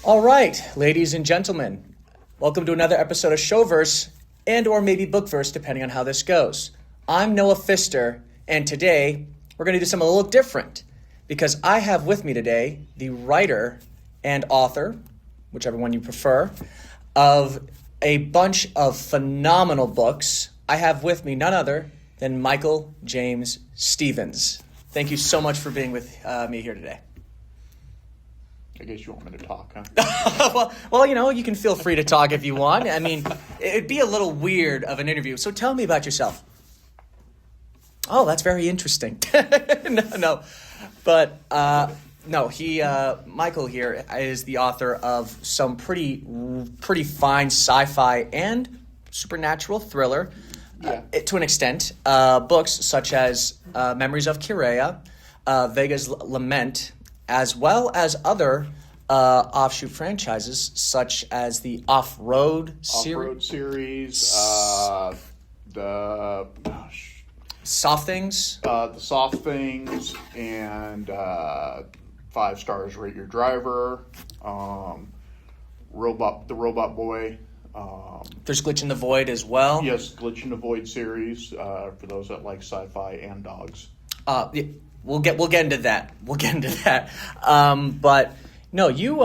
All right, ladies and gentlemen, welcome to another episode of Showverse and or maybe Bookverse, depending on how this goes. I'm Noah Pfister, and today we're going to do something a little different because I have with me today the writer and author, whichever one you prefer, of a bunch of phenomenal books. I have with me none other than Michel James Stevens. Thank you so much for being with me here today. I guess you want me to talk, huh? well, you can feel free to talk if you want. I mean, it'd be a little weird of an interview. So tell me about yourself. Oh, that's very interesting. No. Michel here is the author of some pretty fine sci-fi and supernatural thriller, to an extent, books such as Memories of Kireya, Vega's Lament, as well as other offshoot franchises such as the Off-Road series, the Soft Things, and 5 Stars Rate Your Driver, the Robot Boy. There's Glitch in the Void as well. Yes, Glitch in the Void series for those that like sci-fi and dogs. We'll get into that. But no, you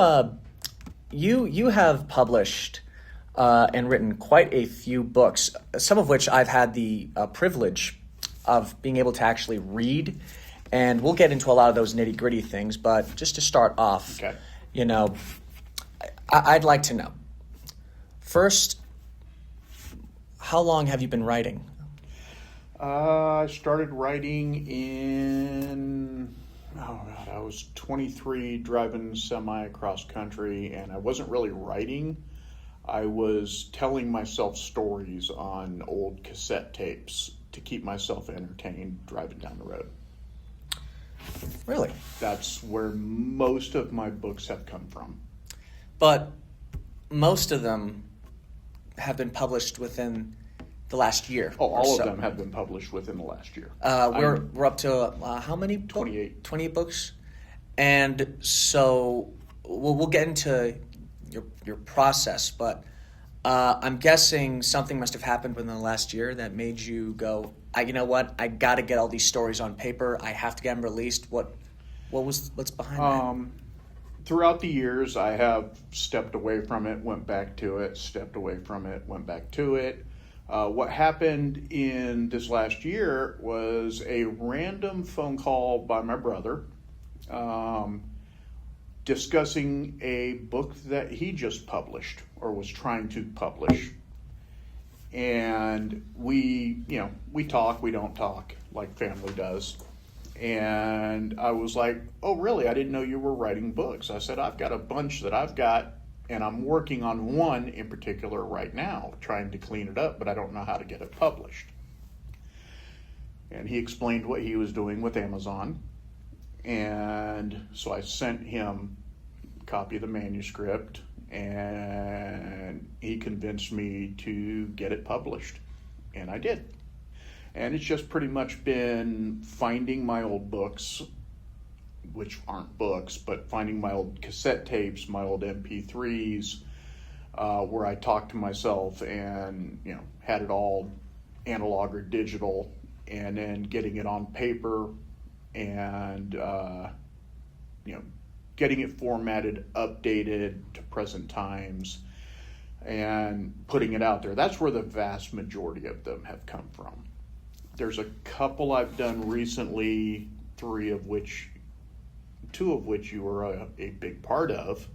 have published and written quite a few books, some of which I've had the privilege of being able to actually read, and we'll get into a lot of those nitty gritty things. But just to start off, okay. I'd like to know first, how long have you been writing? I started writing I was 23 driving semi across country, and I wasn't really writing. I was telling myself stories on old cassette tapes to keep myself entertained driving down the road. Really? That's where most of my books have come from. But most of them have been published within the last year. Oh, all of them have been published within the last year. We're up to how many? 28. 28 books. And so we'll get into your process, but I'm guessing something must have happened within the last year that made you go, you know what? I got to get all these stories on paper. I have to get them released. What's behind that? Throughout the years, I have stepped away from it, went back to it, stepped away from it, went back to it. What happened in this last year was a random phone call by my brother discussing a book that he just published or was trying to publish. And we talk, we don't talk like family does. And I was like, oh, really? I didn't know you were writing books. I said, I've got a bunch that I've got, and I'm working on one in particular right now, trying to clean it up, but I don't know how to get it published. And he explained what he was doing with Amazon. And so I sent him a copy of the manuscript, and he convinced me to get it published. And I did. And it's just pretty much been finding my old books, which aren't books, but finding my old cassette tapes, my old MP3s, where I talked to myself and, had it all analog or digital, and then getting it on paper and, getting it formatted, updated to present times, and putting it out there. That's where the vast majority of them have come from. There's a couple I've done recently, two of which you were a big part of.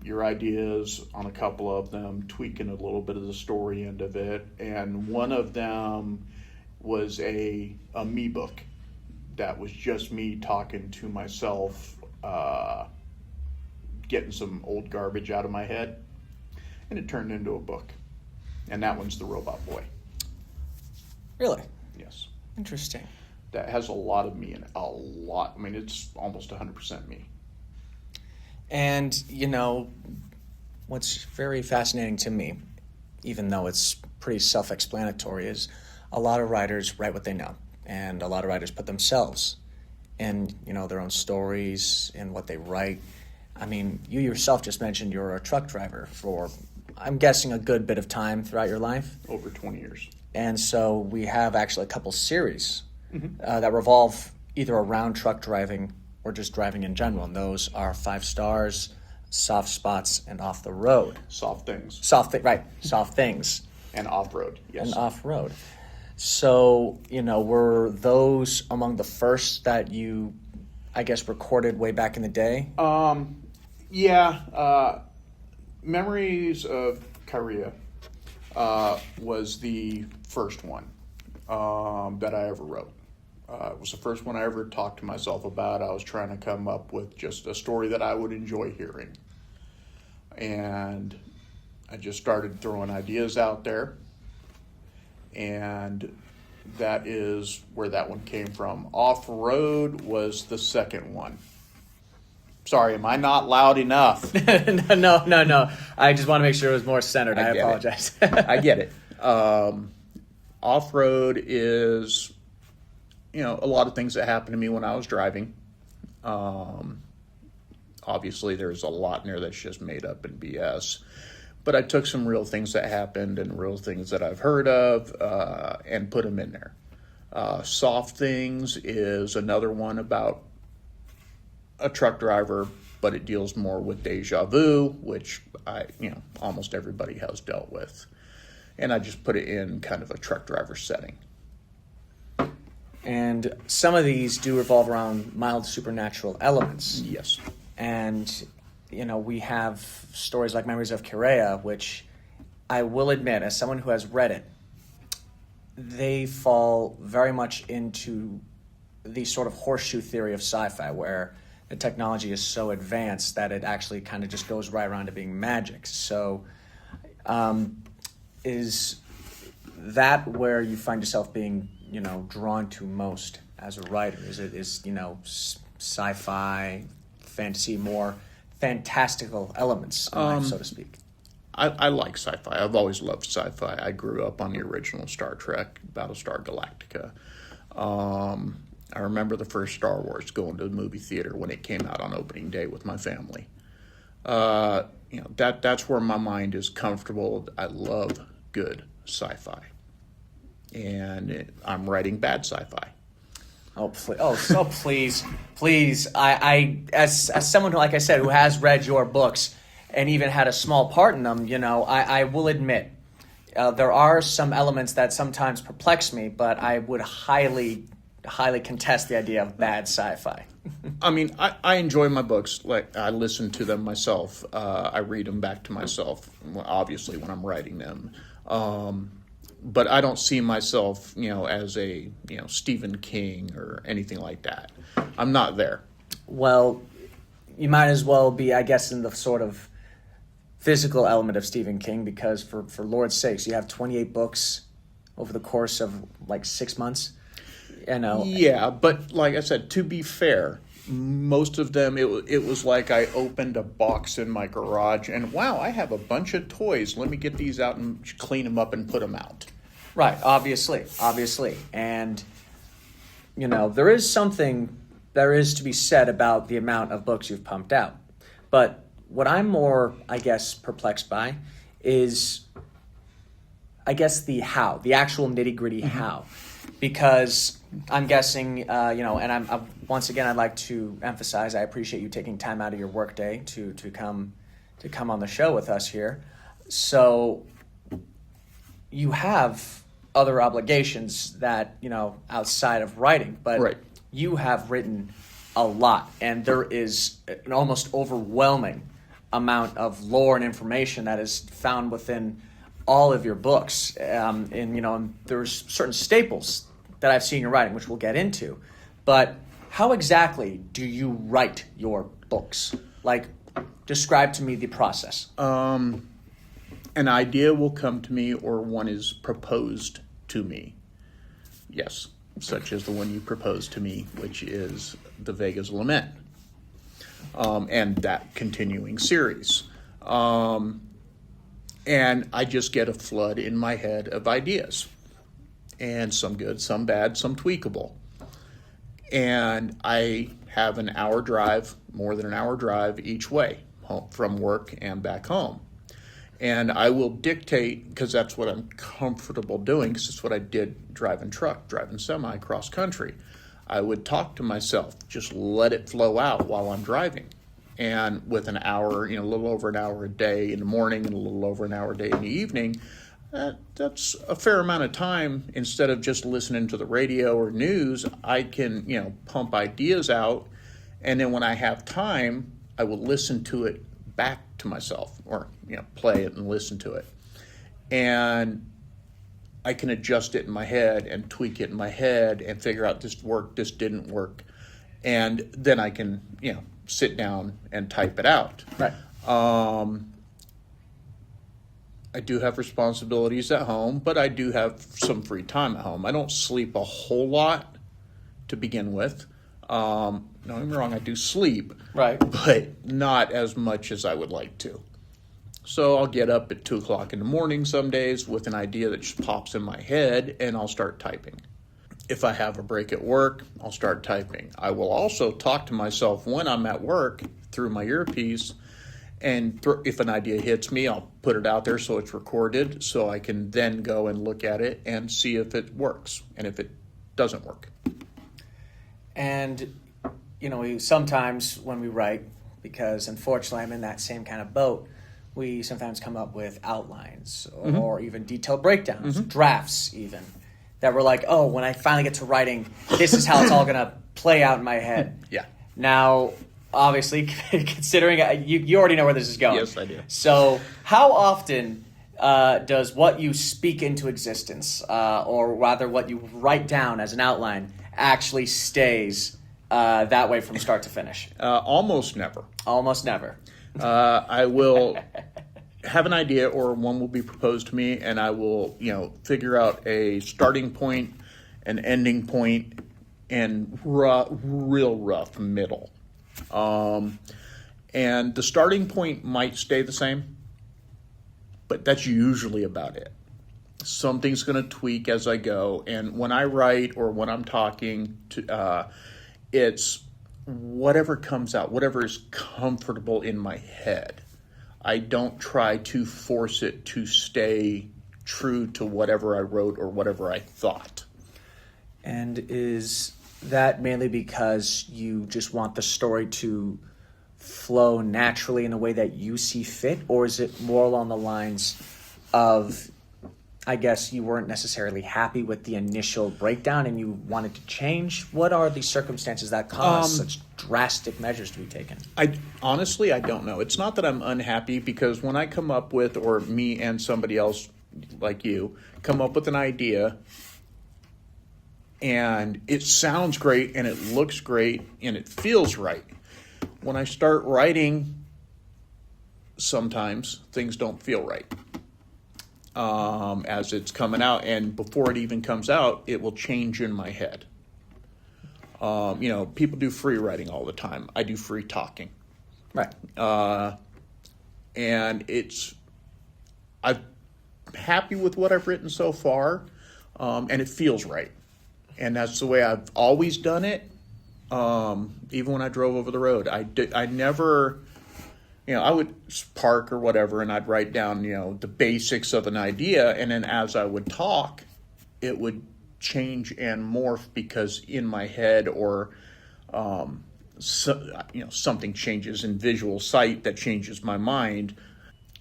Your ideas on a couple of them, tweaking a little bit of the story end of it, and one of them was a me book that was just me talking to myself, getting some old garbage out of my head, and it turned into a book. And that one's The Robot Boy. Really? Yes. Interesting. That has a lot of me in it. A lot. I mean, it's almost 100% me. And, what's very fascinating to me, even though it's pretty self-explanatory, is a lot of writers write what they know. And a lot of writers put themselves in, their own stories and what they write. I mean, you yourself just mentioned you're a truck driver for, I'm guessing, a good bit of time throughout your life. Over 20 years. And so we have actually a couple series that revolve either around truck driving or just driving in general. And those are 5 Stars, Soft Spots, and Off the Road. Soft Things. Soft Things. And Off-Road, yes. And Off-Road. So, were those among the first that you, I guess, recorded way back in the day? Yeah. Memories of Kireya was the first one that I ever wrote. It was the first one I ever talked to myself about. I was trying to come up with just a story that I would enjoy hearing. And I just started throwing ideas out there. And that is where that one came from. Off-Road was the second one. Sorry, am I not loud enough? No. I just want to make sure it was more centered. I apologize. I get it. Off-Road is, a lot of things that happened to me when I was driving. Obviously, there's a lot in there that's just made up and BS. But I took some real things that happened and real things that I've heard of and put them in there. Soft Things is another one about a truck driver, but it deals more with deja vu, which almost everybody has dealt with. And I just put it in kind of a truck driver setting. And some of these do revolve around mild supernatural elements. Yes. And, we have stories like Memories of Kireya, which I will admit, as someone who has read it, they fall very much into the sort of horseshoe theory of sci-fi, where the technology is so advanced that it actually kind of just goes right around to being magic. So is that where you find yourself being, drawn to most as a writer? Is sci-fi, fantasy, more fantastical elements in life, so to speak? I like sci-fi. I've always loved sci-fi. I grew up on the original Star Trek, Battlestar Galactica. I remember the first Star Wars, going to the movie theater when it came out on opening day with my family. That's where my mind is comfortable. I love good sci-fi. And I'm writing bad sci-fi. Please. I as someone who, like I said, who has read your books and even had a small part in them, I will admit there are some elements that sometimes perplex me, but I would highly contest the idea of bad sci-fi. I mean, I enjoy my books. Like, I listen to them myself. I read them back to myself, obviously, when I'm writing them. But I don't see myself, as a, Stephen King or anything like that. I'm not there. Well, you might as well be, I guess, in the sort of physical element of Stephen King, because for Lord's sakes, you have 28 books over the course of like 6 months. Yeah, but like I said, to be fair, most of them, it was like I opened a box in my garage and, wow, I have a bunch of toys. Let me get these out and clean them up and put them out. Right, obviously. And, there is to be said about the amount of books you've pumped out. But what I'm more, I guess, perplexed by is, I guess, the actual nitty-gritty how. Because I'm guessing, and I'm once again, I'd like to emphasize, I appreciate you taking time out of your workday to come on the show with us here. So you have other obligations that, outside of writing, but right. You have written a lot, and there is an almost overwhelming amount of lore and information that is found within all of your books. And there's certain staples that I've seen in your writing, which we'll get into. But how exactly do you write your books? Like, describe to me the process. An idea will come to me, or one is proposed to me. Yes, such as the one you proposed to me, which is the Vega's Lament, and that continuing series. And I just get a flood in my head of ideas. And some good, some bad, some tweakable. And I have an hour drive, more than an hour drive each way, home, from work and back home. And I will dictate, because that's what I'm comfortable doing, because it's what I did driving truck, driving semi cross country. I would talk to myself, just let it flow out while I'm driving. And with an hour, a little over an hour a day in the morning and a little over an hour a day in the evening, that's a fair amount of time. Instead of just listening to the radio or news, I can, pump ideas out. And then when I have time, I will listen to it back to myself, or play it and listen to it, and I can adjust it in my head and tweak it in my head and figure out this worked, this didn't work, and then I can sit down and type it out. Right. I do have responsibilities at home, but I do have some free time at home. I don't sleep a whole lot to begin with. Don't get me wrong, I do sleep, Right. but not as much as I would like to. So I'll get up at 2 o'clock in the morning some days with an idea that just pops in my head, and I'll start typing. If I have a break at work, I'll start typing. I will also talk to myself when I'm at work through my earpiece, and if an idea hits me, I'll put it out there so it's recorded, so I can then go and look at it and see if it works and if it doesn't work. And, we sometimes when we write, because unfortunately I'm in that same kind of boat, we sometimes come up with outlines or even detailed breakdowns, drafts even, that we're like, oh, when I finally get to writing, this is how it's all going to play out in my head. Yeah. Now, obviously, considering you already know where this is going. Yes, I do. So how often does what you speak into existence, or rather what you write down as an outline, actually stays that way from start to finish? Almost never. Almost never. I will have an idea, or one will be proposed to me, and I will, figure out a starting point, an ending point, and real rough middle. And the starting point might stay the same, but that's usually about it. Something's going to tweak as I go, and when I write or when I'm talking, it's whatever comes out, whatever is comfortable in my head. I don't try to force it to stay true to whatever I wrote or whatever I thought. And is that mainly because you just want the story to flow naturally in a way that you see fit, or is it more along the lines of, I guess, you weren't necessarily happy with the initial breakdown and you wanted to change? What are the circumstances that cause such drastic measures to be taken? Honestly, I don't know. It's not that I'm unhappy, because when I come up with, or me and somebody else like you, come up with an idea and it sounds great and it looks great and it feels right, when I start writing, sometimes things don't feel right. As it's coming out, and before it even comes out, it will change in my head. People do free writing all the time. I do free talking. Right. And I'm happy with what I've written so far, and it feels right. And that's the way I've always done it. Even when I drove over the road, I never... I would park or whatever, and I'd write down, the basics of an idea, and then as I would talk, it would change and morph, because in my head, or something changes in visual sight that changes my mind.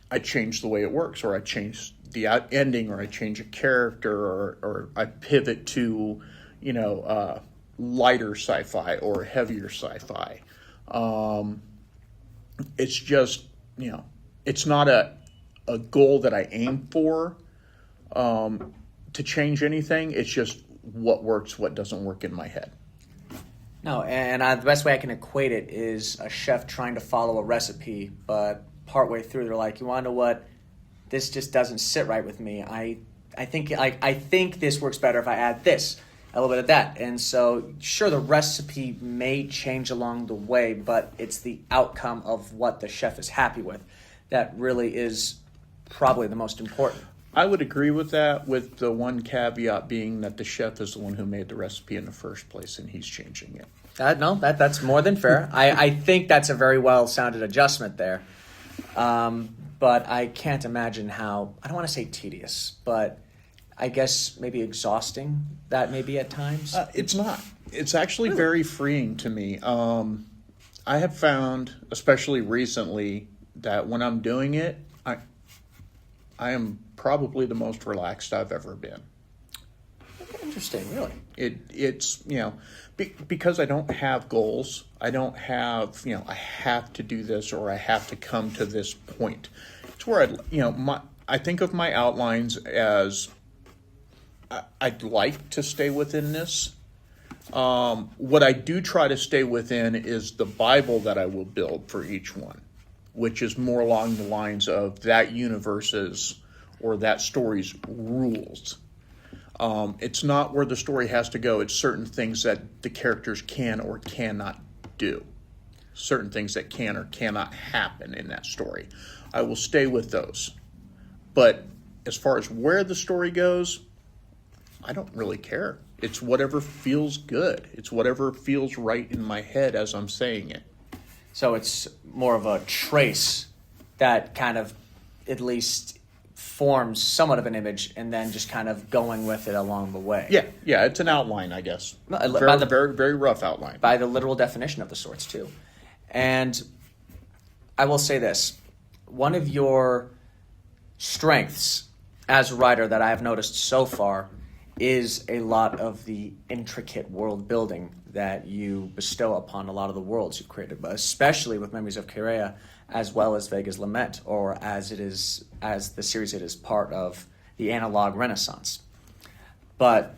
I change the way it works, or I change the ending, or I change a character, or I pivot to, lighter sci-fi or heavier sci-fi. It's just, it's not a goal that I aim for to change anything. It's just what works, what doesn't work in my head. No, and the best way I can equate it is a chef trying to follow a recipe, but partway through they're like, you want to know what? This just doesn't sit right with me. I think this works better if I add this, a little bit of that. And so, sure, the recipe may change along the way, but it's the outcome of what the chef is happy with that really is probably the most important. I would agree with that, with the one caveat being that the chef is the one who made the recipe in the first place, and he's changing it. No, that's more than fair. I think that's a very well-sounded adjustment there. But I can't imagine how, I don't want to say tedious, but I guess maybe exhausting that may be at times. It's not. It's actually very freeing to me. I have found, especially recently, that when I'm doing it, I am probably the most relaxed I've ever been. Interesting, really. It's because I don't have goals. I don't have, I have to do this or I have to come to this point. It's where I think of my outlines as I'd like to stay within this. What I do try to stay within is the Bible that I will build for each one, which is more along the lines of that universe's or that story's rules. It's not where the story has to go. It's certain things that the characters can or cannot do. Certain things that can or cannot happen in that story. I will stay with those. But as far as where the story goes, I don't really care. It's whatever feels good. It's whatever feels right in my head as I'm saying it. So it's more of a trace that kind of at least forms somewhat of an image and then just kind of going with it along the way. Yeah, it's an outline, I guess. Very, very rough outline. By the literal definition of the sorts, too. And I will say this. One of your strengths as a writer that I have noticed so far is a lot of the intricate world building that you bestow upon a lot of the worlds you've created, but especially with Memories of Kireya, as well as Vega's Lament, or as the series it is part of the analog renaissance. But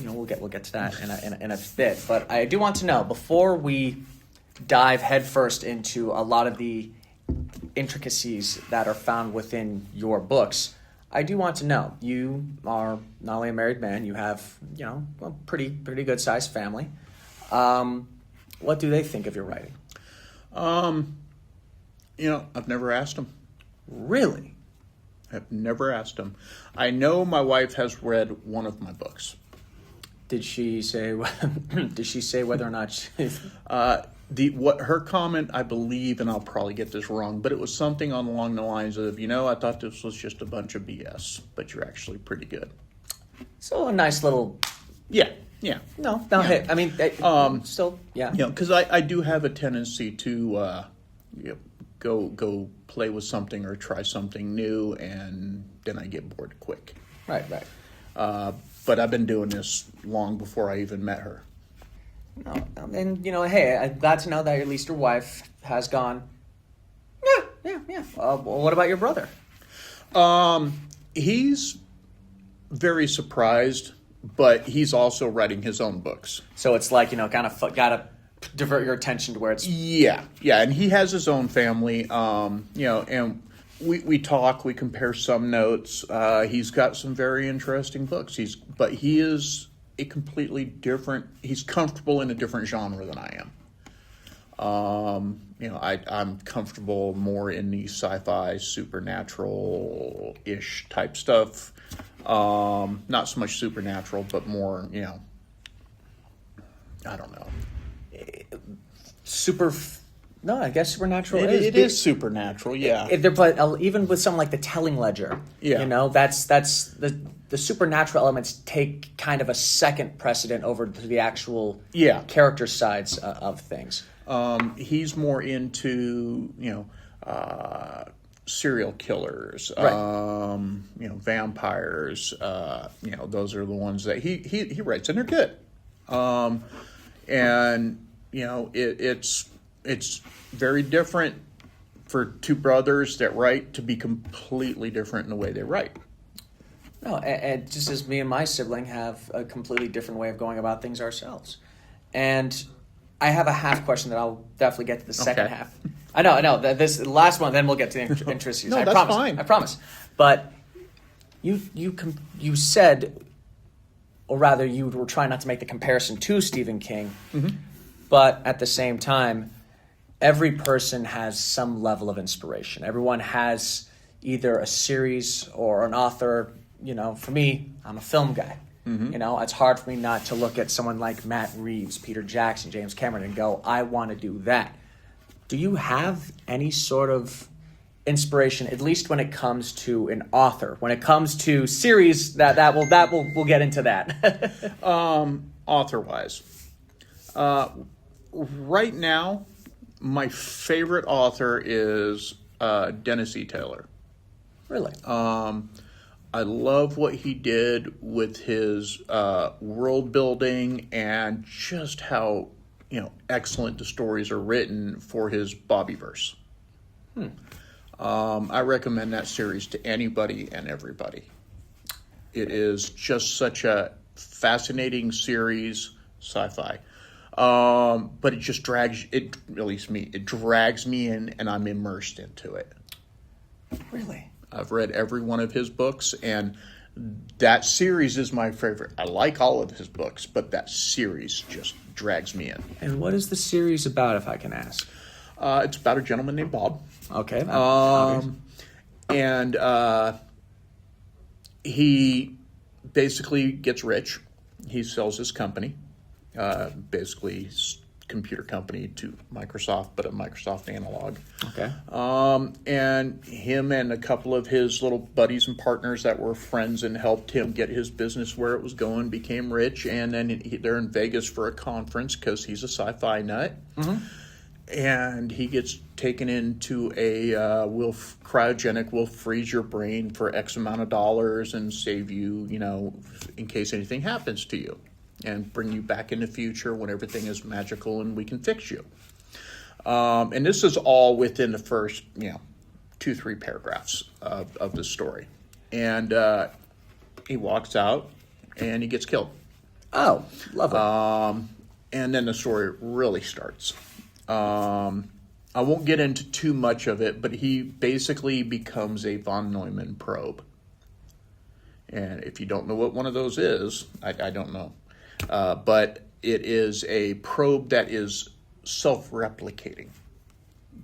we'll get to that in a bit. But I do want to know, before we dive headfirst into a lot of the intricacies that are found within your books, I do want to know, you are not only a married man, you have, a pretty good sized family. What do they think of your writing? I've never asked them. Really? I've never asked them. I know my wife has read one of my books. Did she say whether or not she... What her comment, I believe, and I'll probably get this wrong, but it was something along the lines of, I thought this was just a bunch of BS, but you're actually pretty good. So a nice little... Yeah. No, hey, I mean, still, yeah. Because I do have a tendency to go play with something or try something new, and then I get bored quick. Right. But I've been doing this long before I even met her. No, and hey, I'm glad to know that at least your wife has gone. Yeah. What about your brother? He's very surprised, but he's also writing his own books. So it's like kind of gotta divert your attention to where it's. Yeah, and he has his own family. And we talk, we compare some notes. He's got some very interesting books. He is a completely different. He's comfortable in a different genre than I am. I'm comfortable more in the sci-fi, supernatural-ish type stuff. Not so much supernatural, but more, I don't know. No, I guess supernatural. It is supernatural, yeah. But even with something like the Telling Ledger, that's the supernatural elements take kind of a second precedent over to the actual character sides of things. He's more into serial killers, right. Vampires. Those are the ones that he writes, and they're good. It's very different for two brothers that write to be completely different in the way they write. No, and just as me and my sibling have a completely different way of going about things ourselves. And I have a half question that I'll definitely get to the second half. I know. This last one, then we'll get to the intricacies. No, I that's promise. fine. I promise. But you said, or rather, you were trying not to make the comparison to Stephen King, but at the same time, every person has some level of inspiration. Everyone has either a series or an author. For me, I'm a film guy. It's hard for me not to look at someone like Matt Reeves, Peter Jackson, James Cameron, and go, I want to do that. Do you have any sort of inspiration, at least when it comes to an author? When it comes to series, we'll get into that. Author-wise, right now, my favorite author is Dennis E. Taylor. Really? I love what he did with his world building and just how excellent the stories are written for his Bobbyverse. I recommend that series to anybody and everybody. It is just such a fascinating series, sci-fi. But it just drags it. At least me, it drags me in, and I'm immersed into it. Really? I've read every one of his books, and that series is my favorite. I like all of his books, but that series just drags me in. And what is the series about, if I can ask? It's about a gentleman named Bob. Okay. And he basically gets rich. He sells his company, basically computer company to Microsoft, but a Microsoft analog. Okay. And him and a couple of his little buddies and partners that were friends and helped him get his business where it was going became rich. And then they're in Vegas for a conference because he's a sci-fi nut. And he gets taken into a cryogenic will freeze your brain for X amount of dollars and save you, in case anything happens to you, and bring you back in the future when everything is magical and we can fix you. And this is all within the first, 2-3 paragraphs of the story. And he walks out and he gets killed. Oh, lovely. And then the story really starts. I won't get into too much of it, but he basically becomes a von Neumann probe. And if you don't know what one of those is, I don't know. But it is a probe that is self-replicating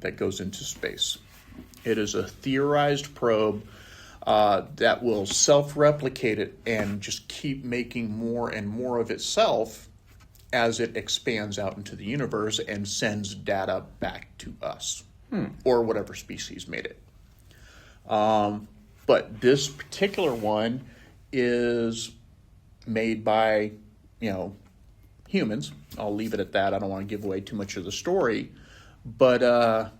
that goes into space. It is a theorized probe that will self-replicate it and just keep making more and more of itself as it expands out into the universe and sends data back to us or whatever species made it. But this particular one is made by, humans. I'll leave it at that. I don't want to give away too much of the story. But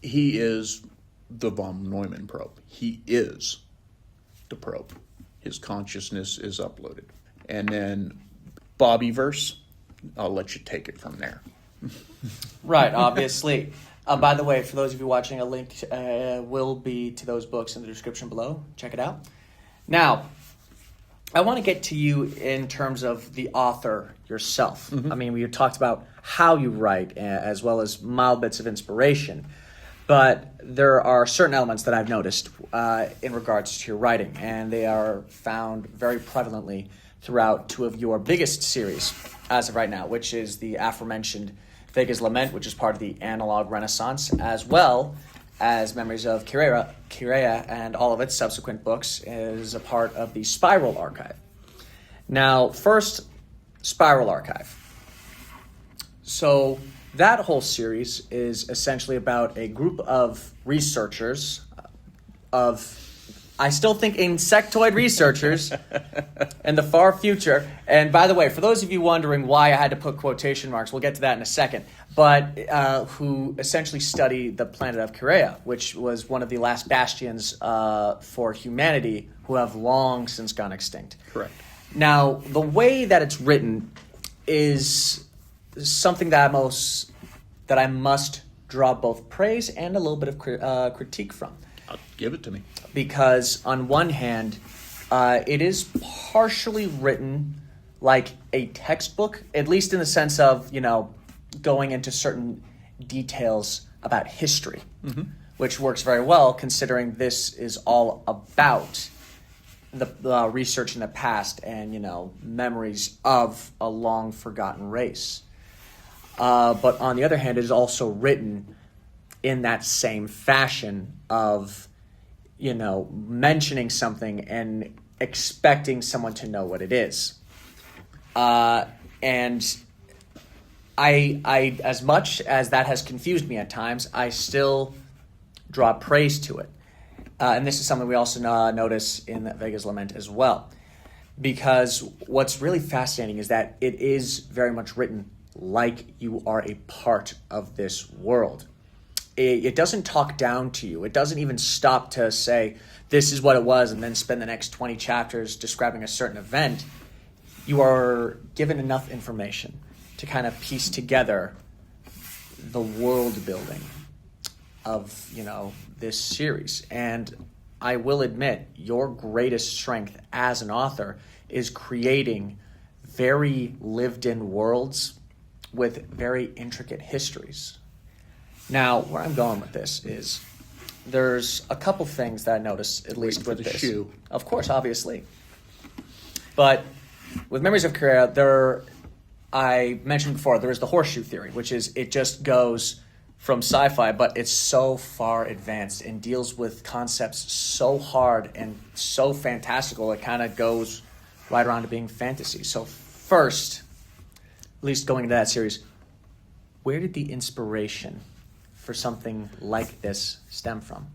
he is the von Neumann probe. He is the probe. His consciousness is uploaded. And then Bobbyverse, I'll let you take it from there. Right, obviously. By the way, for those of you watching, a link will be to those books in the description below. Check it out. Now, I want to get to you in terms of the author yourself. I mean, we talked about how you write as well as mild bits of inspiration. But there are certain elements that I've noticed in regards to your writing, and they are found very prevalently throughout two of your biggest series as of right now, which is the aforementioned Vega's Lament, which is part of the analog renaissance, as well as Memories of Kireya and all of its subsequent books is a part of the Spiral Archive. Now, first, Spiral Archive. So that whole series is essentially about a group of researchers I still think insectoid researchers in the far future. And by the way, for those of you wondering why I had to put quotation marks, we'll get to that in a second, but who essentially study the planet of Kireya, which was one of the last bastions for humanity who have long since gone extinct. Correct. Now, the way that it's written is something that I must draw both praise and a little bit of critique from. Give it to me. Because on one hand, it is partially written like a textbook, at least in the sense of, going into certain details about history, which works very well considering this is all about the research in the past and, memories of a long forgotten race. But on the other hand, it is also written in that same fashion of mentioning something and expecting someone to know what it is. And I, as much as that has confused me at times, I still draw praise to it. And this is something we also notice in Vega's Lament as well. Because what's really fascinating is that it is very much written like you are a part of this world. It doesn't talk down to you. It doesn't even stop to say, this is what it was, and then spend the next 20 chapters describing a certain event. You are given enough information to kind of piece together the world building of, this series. And I will admit, your greatest strength as an author is creating very lived-in worlds with very intricate histories. Now, where I'm going with this is there's a couple things that I noticed, at least with this. Shoe. Of course, obviously. But with Memories of Kireya, I mentioned before, there is the horseshoe theory, which is it just goes from sci-fi, but it's so far advanced and deals with concepts so hard and so fantastical, it kind of goes right around to being fantasy. So first, at least going into that series, where did the inspiration for something like this stem from?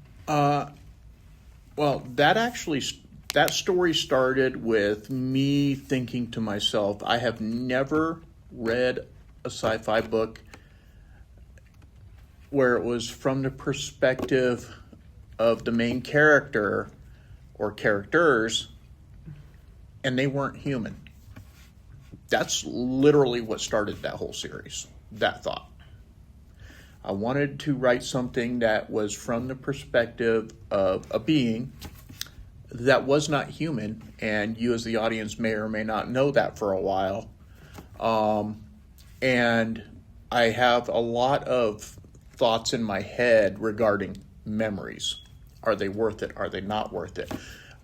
Well, that story started with me thinking to myself, I have never read a sci-fi book where it was from the perspective of the main character or characters, and they weren't human. That's literally what started that whole series, that thought. I wanted to write something that was from the perspective of a being that was not human, and you as the audience may or may not know that for a while. And I have a lot of thoughts in my head regarding memories. Are they worth it? Are they not worth it?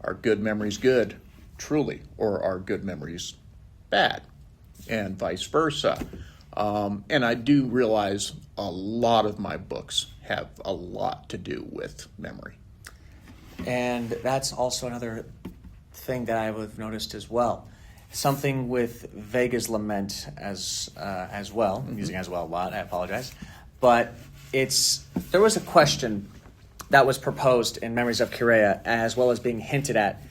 Are good memories good, truly, or are good memories bad? And vice versa. And I do realize a lot of my books have a lot to do with memory. And that's also another thing that I have noticed as well. Something with Vega's Lament as well. I'm using as well a lot, I apologize. But there was a question that was proposed in Memories of Kireya as well as being hinted at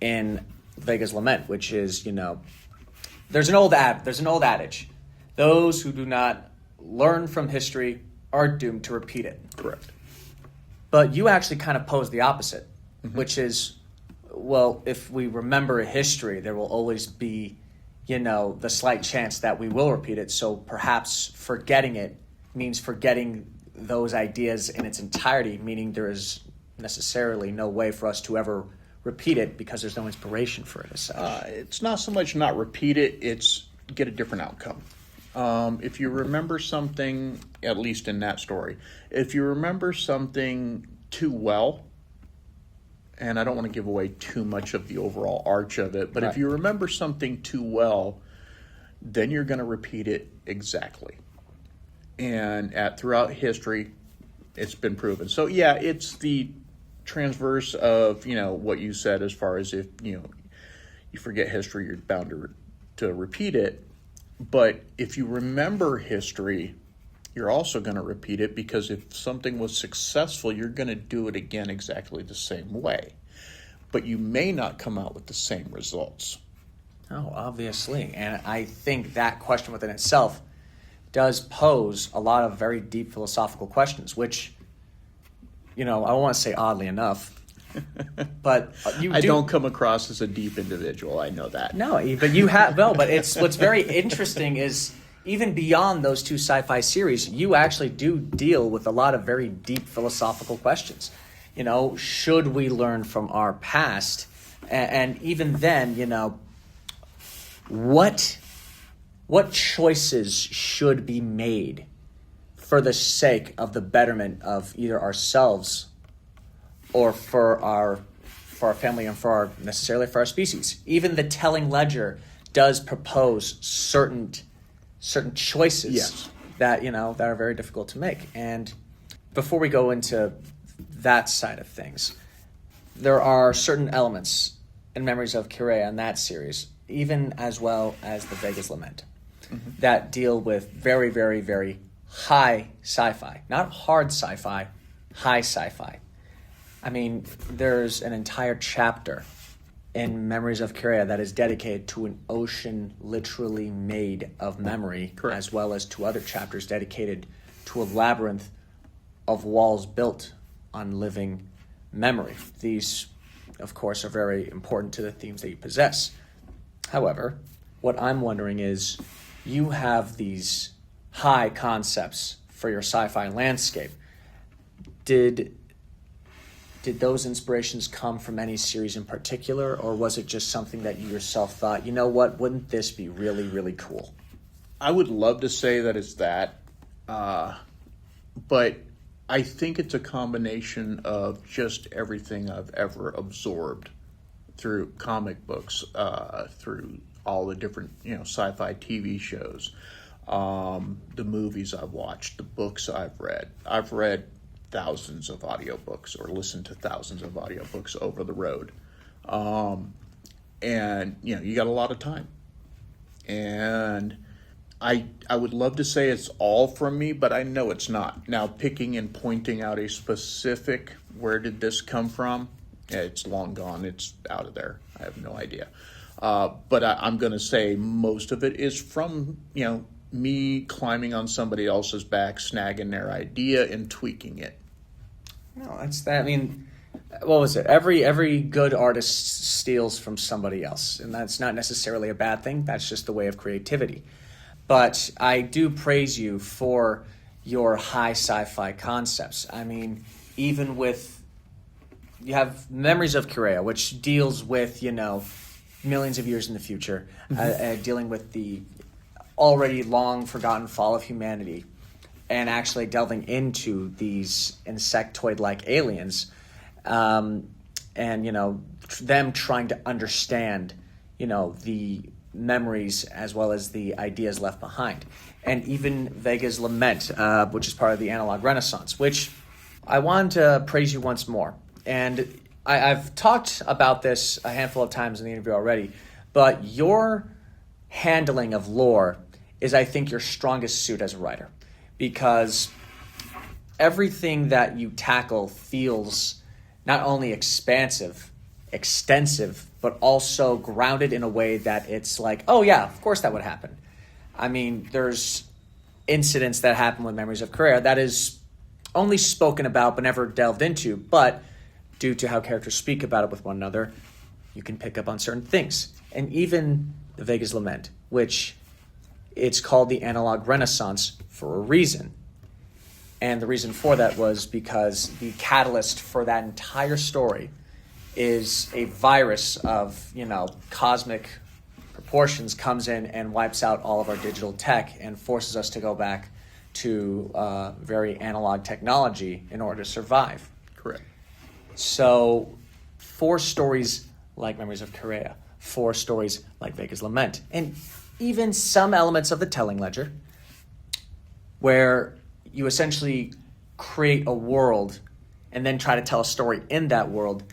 in Vega's Lament, which is, there's an old adage. Those who do not learn from history are doomed to repeat it. Correct. But you actually kind of pose the opposite, which is, well, if we remember a history, there will always be, the slight chance that we will repeat it. So perhaps forgetting it means forgetting those ideas in its entirety, meaning there is necessarily no way for us to ever repeat it because there's no inspiration for it as such. It's not so much not repeat it, it's get a different outcome. If you remember something, at least in that story, if you remember something too well, and I don't want to give away too much of the overall arch of it, but If you remember something too well, then you're going to repeat it exactly. And throughout history, it's been proven. So yeah, it's the transverse of, what you said as far as if, you forget history, you're bound to repeat it. But if you remember history, you're also going to repeat it, because if something was successful, you're going to do it again exactly the same way. But you may not come out with the same results. Oh, obviously. And I think that question within itself does pose a lot of very deep philosophical questions, which, I don't want to say oddly enough, but I don't come across as a deep individual. I know that. No, but you have. No, but what's very interesting is even beyond those two sci-fi series, you actually do deal with a lot of very deep philosophical questions. Should we learn from our past? And even then, what choices should be made for the sake of the betterment of either ourselves or for our family and necessarily for our species? Even the telling ledger does propose certain choices that that are very difficult to make. And before we go into that side of things, there are certain elements in Memories of Kireya in that series, even as well as the Vega's Lament, that deal with very, very, very high sci-fi. Not hard sci-fi, high sci-fi. I mean, there's an entire chapter in Memories of Kireya that is dedicated to an ocean literally made of memory, Correct. as well as two other chapters dedicated to a labyrinth of walls built on living memory. These, of course, are very important to the themes that you possess. However, what I'm wondering is, you have these high concepts for your sci-fi landscape. Did those inspirations come from any series in particular, or was it just something that you yourself thought, you know what, wouldn't this be really, really cool? I would love to say that it's that, but I think it's a combination of just everything I've ever absorbed through comic books, through all the different, sci-fi TV shows, the movies I've watched, the books I've read. I've read thousands of audiobooks or listened to thousands of audiobooks over the road. And, you got a lot of time. And I would love to say it's all from me, but I know it's not. Now, picking and pointing out a specific, where did this come from? It's long gone. It's out of there. I have no idea. But I'm going to say most of it is from, me climbing on somebody else's back, snagging their idea and tweaking it. No, that's that. I mean, what was it? Every good artist steals from somebody else, and that's not necessarily a bad thing. That's just the way of creativity. But I do praise you for your high sci-fi concepts. I mean, even with, you have Memories of Kireya, which deals with, millions of years in the future, dealing with the already long forgotten fall of humanity, and actually delving into these insectoid-like aliens, and them trying to understand, the memories as well as the ideas left behind, and even Vega's Lament, which is part of the analog renaissance, which I want to praise you once more. And I've talked about this a handful of times in the interview already, but your handling of lore is, I think, your strongest suit as a writer, because everything that you tackle feels not only expansive, extensive, but also grounded in a way that it's like, oh yeah, of course that would happen. I mean, there's incidents that happen with Memories of Kireya that is only spoken about but never delved into, but due to how characters speak about it with one another, you can pick up on certain things. And even the Vega's Lament, which it's called the analog renaissance for a reason. And the reason for that was because the catalyst for that entire story is a virus of, cosmic proportions comes in and wipes out all of our digital tech and forces us to go back to very analog technology in order to survive. Correct. So, for stories like Memories of Kireya, for stories like Vega's Lament, and even some elements of the telling ledger, where you essentially create a world and then try to tell a story in that world,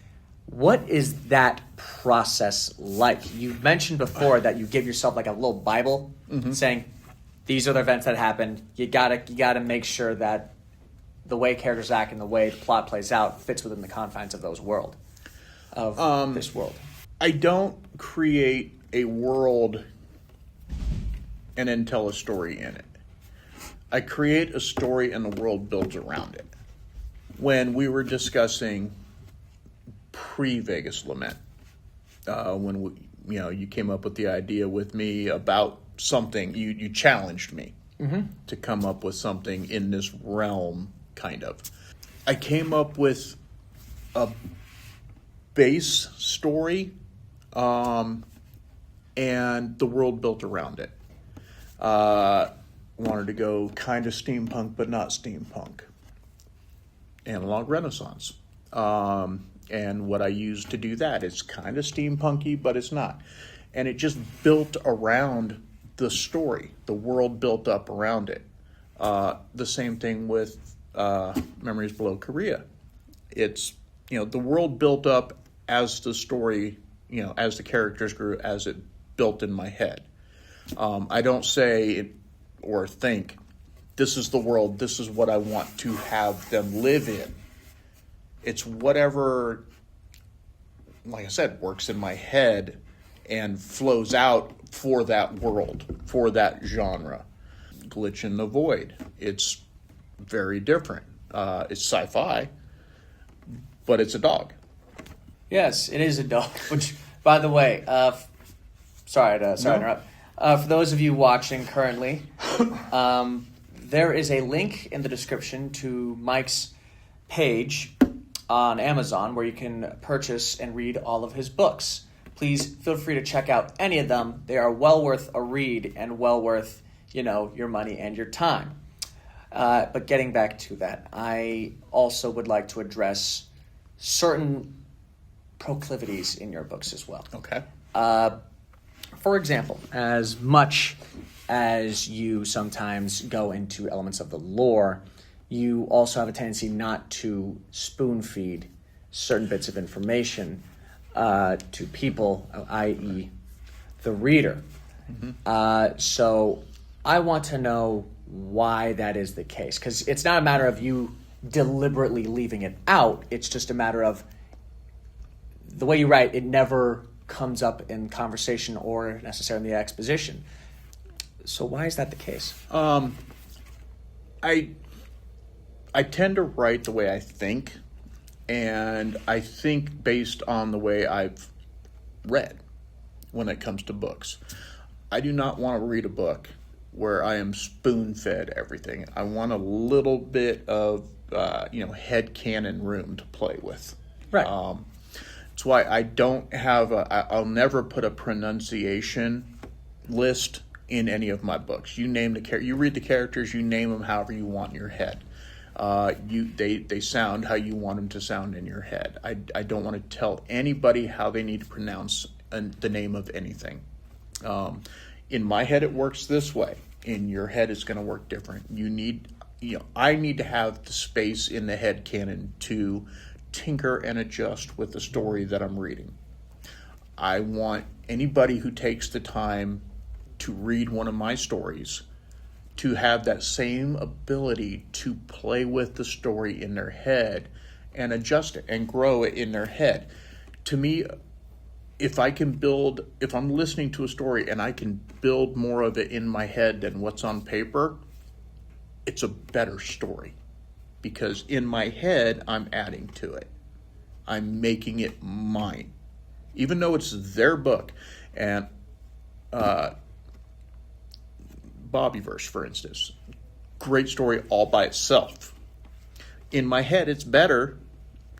what is that process like? You mentioned before that you give yourself like a little Bible, saying, these are the events that happened. You gotta make sure that the way characters act and the way the plot plays out fits within the confines of this world. I don't create a world and then tell a story in it. I create a story and the world builds around it. When we were discussing pre-Vegas Lament, when you came up with the idea with me about something, you challenged me to come up with something in this realm, kind of. I came up with a base story, and the world built around it. Wanted to go kind of steampunk, but not steampunk. Analog Renaissance. And what I used to do that, it's kind of steampunky, but it's not. And it just built around the story. The world built up around it. The same thing with Memories Below Kireya. It's the world built up as the story, as the characters grew, as it built in my head. I don't say or think, this is the world, this is what I want to have them live in. It's whatever, like I said, works in my head and flows out for that world, for that genre. Glitch in the Void. It's very different. It's sci-fi, but it's a dog. Yes, it is a dog. Which, by the way, sorry to interrupt. For those of you watching currently, there is a link in the description to Mike's page on Amazon where you can purchase and read all of his books. Please feel free to check out any of them. They are well worth a read and well worth, your money and your time. But getting back to that, I also would like to address certain proclivities in your books as well. Okay. For example, as much as you sometimes go into elements of the lore, you also have a tendency not to spoon feed certain bits of information to people, i.e. the reader. Mm-hmm. So I want to know why that is the case, because it's not a matter of you deliberately leaving it out. It's just a matter of the way you write, it never comes up in conversation or necessarily in the exposition. So why is that the case? I tend to write the way I think, and I think based on the way I've read when it comes to books. I do not want to read a book where I am spoon-fed everything. I want a little bit of, headcanon room to play with. Right. That's why I don't have I'll never put a pronunciation list in any of my books. You name you read the characters, you name them however you want in your head. They sound how you want them to sound in your head. I don't want to tell anybody how they need to pronounce the name of anything. In my head, it works this way. In your head, it's going to work different. I need to have the space in the head canon to tinker and adjust with the story that I'm reading. I want anybody who takes the time to read one of my stories to have that same ability to play with the story in their head and adjust it and grow it in their head. To me, if I'm listening to a story and I can build more of it in my head than what's on paper, it's a better story. Because in my head, I'm adding to it. I'm making it mine. Even though it's their book. And Bobbyverse, for instance. Great story all by itself. In my head, it's better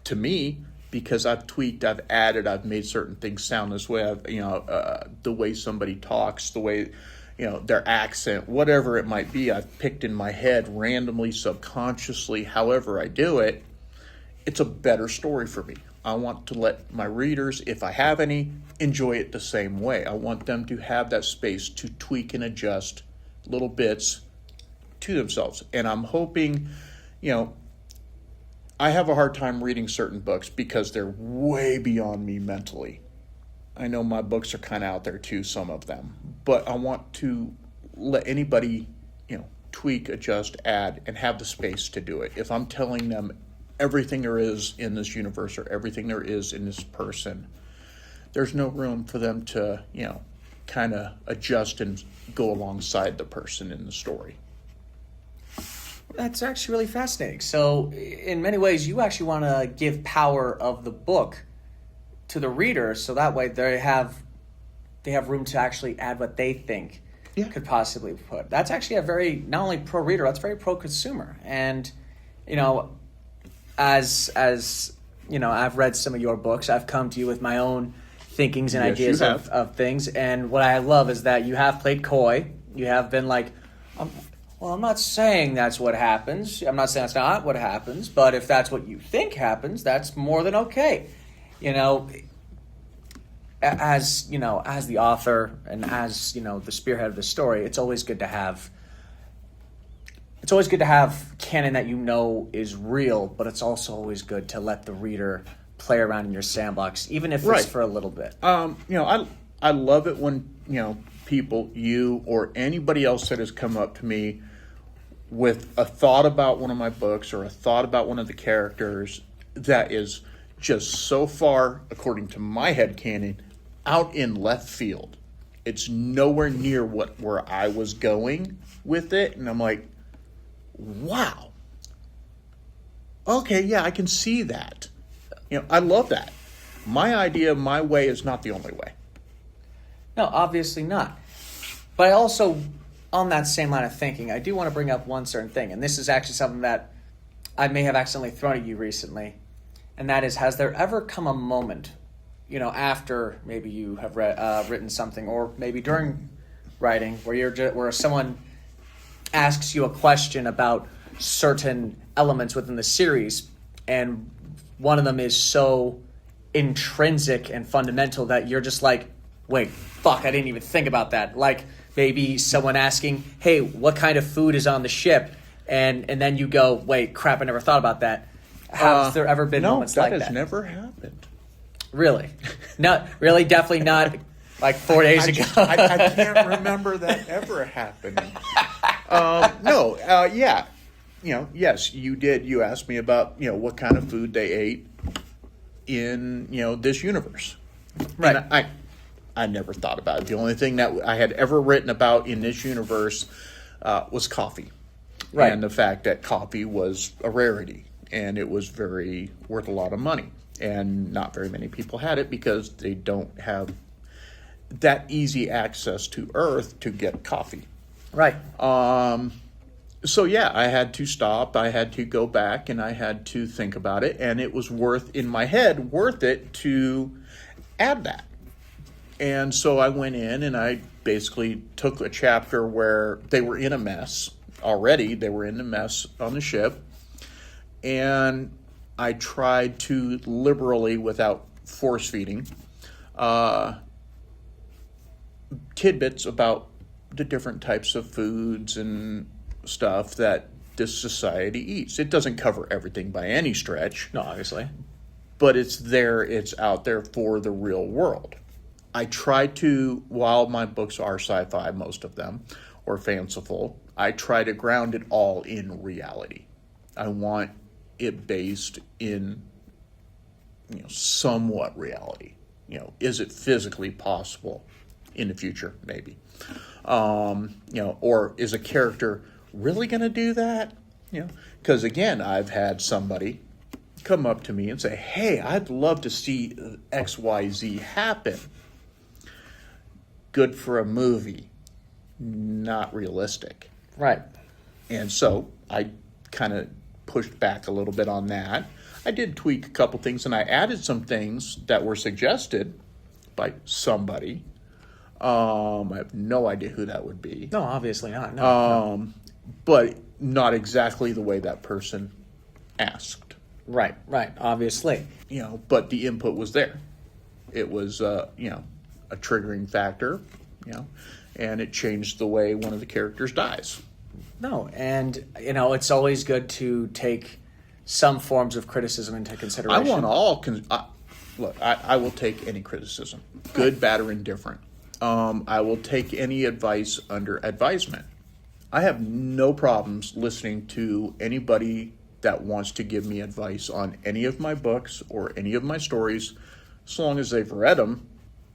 to me because I've tweaked, I've added, I've made certain things sound this way. The way somebody talks, the way, their accent, whatever it might be, I've picked in my head randomly, subconsciously, however I do it. It's a better story for me. I want to let my readers, if I have any, enjoy it the same way. I want them to have that space to tweak and adjust little bits to themselves. And I'm hoping, I have a hard time reading certain books because they're way beyond me mentally. I know my books are kind of out there too, some of them. But I want to let anybody, tweak, adjust, add, and have the space to do it. If I'm telling them everything there is in this universe or everything there is in this person, there's no room for them to, kind of adjust and go alongside the person in the story. That's actually really fascinating. So, in many ways, you actually want to give power of the book to the reader, so that way they have room to actually add what they think could possibly put. That's actually a very, not only pro-reader, that's very pro-consumer. And, as I've read some of your books, I've come to you with my own thinkings and ideas of things. And what I love is that you have played coy. You have been like, well, I'm not saying that's what happens. I'm not saying that's not what happens. But if that's what you think happens, that's more than okay. As the author and as, the spearhead of the story, it's always good to have it's always good to have canon that you know is real, but it's also always good to let the reader play around in your sandbox, even if Right. it's for a little bit. I love it when, people, you or anybody else that has come up to me with a thought about one of my books or a thought about one of the characters that is just so far, according to my headcanon, out in left field. It's nowhere near where I was going with it. And I'm like, wow. Okay, yeah, I can see that. I love that. My idea, my way is not the only way. No, obviously not. But I also, on that same line of thinking, I do want to bring up one certain thing. And this is actually something that I may have accidentally thrown at you recently. And that is, has there ever come a moment, after maybe you have written something, or maybe during writing, where someone asks you a question about certain elements within the series, and one of them is so intrinsic and fundamental that you're just like, wait, fuck, I didn't even think about that. Like maybe someone asking, hey, what kind of food is on the ship? And then you go, wait, crap, I never thought about that. Has there ever been moments like that? No, that has never happened. Really? Not really, definitely not like 4 days ago. I can't remember that ever happening. Yeah. Yes, you did. You asked me about, what kind of food they ate in, this universe. Right. And I never thought about it. The only thing that I had ever written about in this universe was coffee. Right. And the fact that coffee was a rarity and it was worth a lot of money. And not very many people had it because they don't have that easy access to Earth to get coffee. Right. So yeah, I had to stop. I had to go back and I had to think about it. And it was worth it to add that. And so I went in and I basically took a chapter where they were in a mess already. They were in a mess on the ship. And I tried to liberally, without force feeding, tidbits about the different types of foods and stuff that this society eats. It doesn't cover everything by any stretch. No, obviously. But it's out there for the real world. I try to, while my books are sci-fi, most of them, or fanciful, I try to ground it all in reality. I want it based in, somewhat reality. Is it physically possible in the future? Maybe. Or is a character really going to do that? Because again, I've had somebody come up to me and say, hey, I'd love to see XYZ happen. Good for a movie, not realistic. Right. And so I kind of pushed back a little bit on that. I did tweak a couple things, and I added some things that were suggested by somebody. I have no idea who that would be. No, obviously not. No. But not exactly the way that person asked. Right, obviously. But the input was there. It was, a triggering factor, and it changed the way one of the characters dies. No, and, it's always good to take some forms of criticism into consideration. I want all... Look, I will take any criticism, good, bad, or indifferent. I will take any advice under advisement. I have no problems listening to anybody that wants to give me advice on any of my books or any of my stories, as long as they've read them,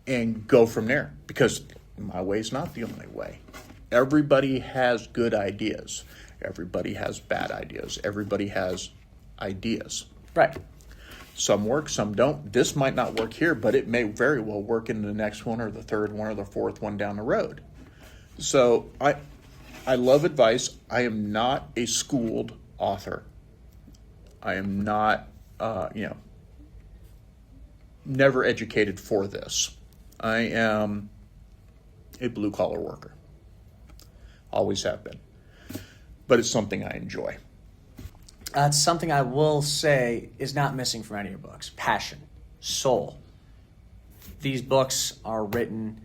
and go from there. Because my way's not the only way. Everybody has good ideas. Everybody has bad ideas. Everybody has ideas. Right. Some work, some don't. This might not work here, but it may very well work in the next one or the third one or the fourth one down the road. So I love advice. I am not a schooled author. I am not, never educated for this. I am a blue-collar worker. Always have been. But it's something I enjoy. That's something I will say is not missing from any of your books. Passion. Soul. These books are written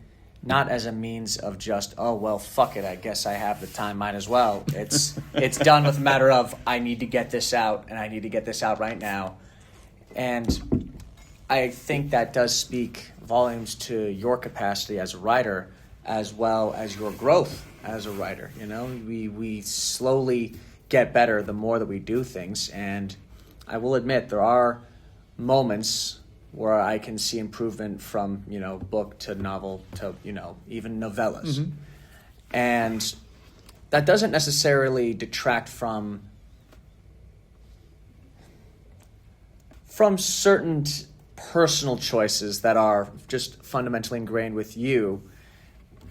not as a means of just, oh, well, fuck it, I guess I have the time, might as well. It's done with a matter of, I need to get this out, and I need to get this out right now. And I think that does speak volumes to your capacity as a writer, as well as your growth as a writer. You know, we slowly get better the more that we do things, and I will admit there are moments where I can see improvement from, you know, book to novel to, you know, even novellas. Mm-hmm. And that doesn't necessarily detract from certain personal choices that are just fundamentally ingrained with you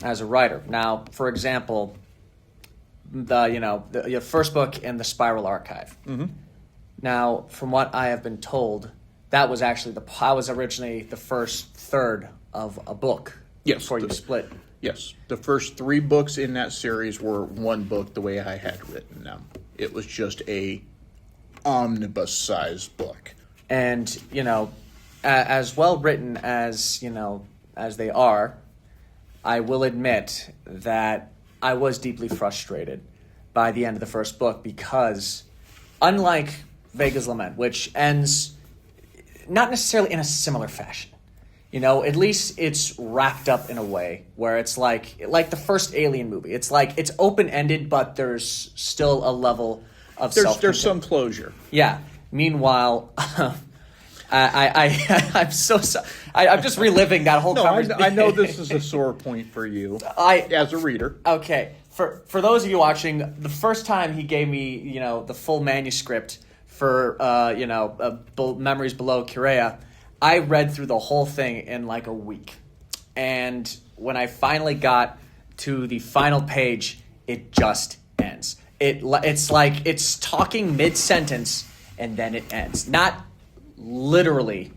as a writer. Now, for example, your first book in the Spiral Archive. Mm-hmm. Now, from what I have been told, that was actually I was originally the first third of a book. Yes, before you split. Yes, the first 3 books in that series were one book the way I had written them. It was just a omnibus-sized book. And, you know, as well written as, you know, as they are, I will admit that I was deeply frustrated by the end of the first book because, unlike Vega's Lament, which ends not necessarily in a similar fashion, you know, at least it's wrapped up in a way where it's like the first Alien movie. It's like it's open-ended, but there's still a level of there's some closure. Yeah. Meanwhile, I'm so sorry. I'm just reliving that whole conversation. I know this is a sore point for you as a reader. Okay. For those of you watching, the first time he gave me, you know, the full manuscript for, Memories Below Kireya, I read through the whole thing in like a week. And when I finally got to the final page, it just ends. It's like it's talking mid-sentence and then it ends. Not literally